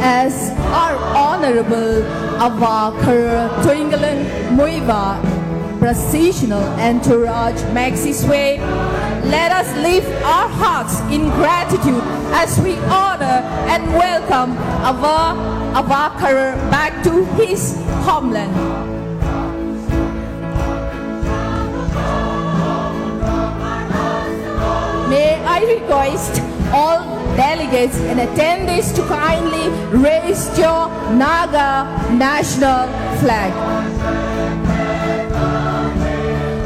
as our Honorable ãVãKHARÄR Muivah Processional Entourage makes its way, let us lift our hearts in gratitude as we honor and welcome ãVãKHARÄR back to his homeland. May I request all delegates and attendees to kindly raise your Naga national flag.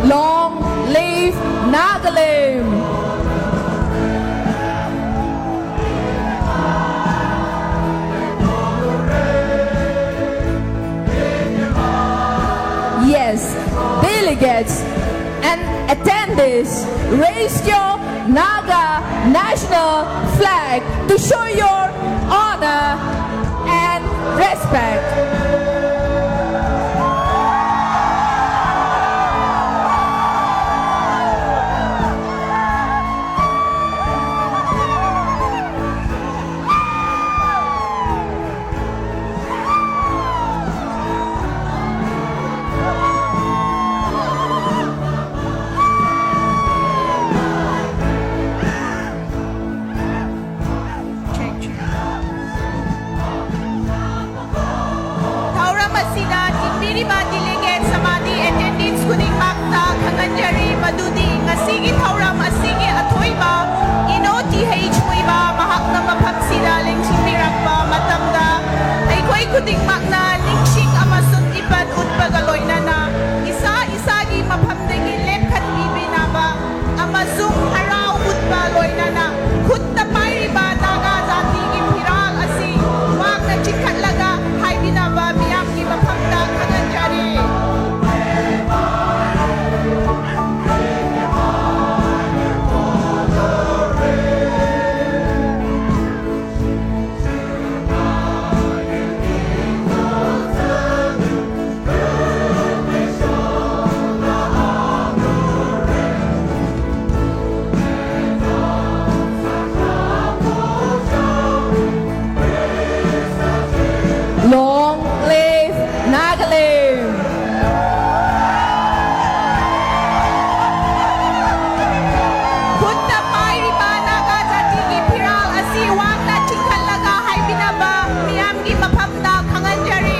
Long live Nagalim! Yes, delegates and attendees, raise your Naga national flag to show your honor and respect. Madudi ngasigi thauram asigi athoiba Indo-TH Muivah mahakna maphamsida lengsipirakpa matamda aikoi khudingmakna lingsing amasung ipan utpagaloinana isa-isagi maphamdagi lepkhatpibinaba amasung harau utpa loinana khutta pairiba Naga zatigi phiral asi wakna chikhatlaga haibinaba miyamgi maphamda khanganjari. Long live Nagalim! Khutta pairiba Naga zatigi phiral asi wakna chikhatlaga haibinaba miyamgi maphamda khanganjari.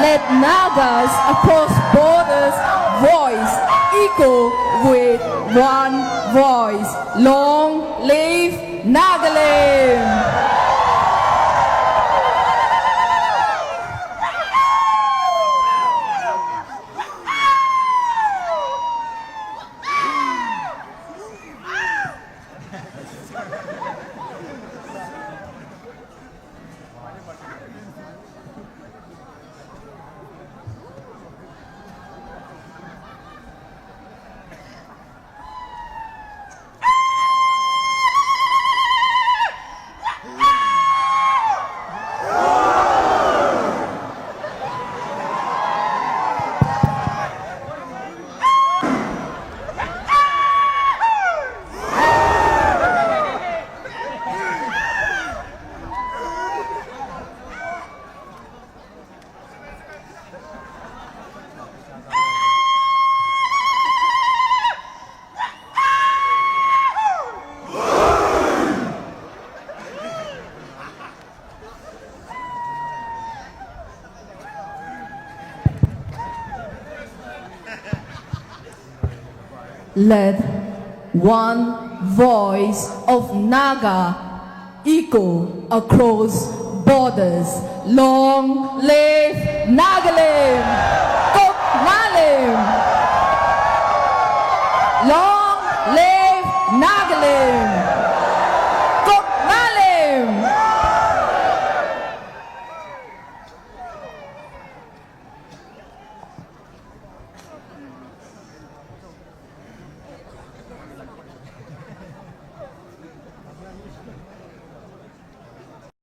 Let Nagas across borders voice echo with one voice. Long live Nagalim! Let one voice of Naga echo across borders. Long live Nagalim!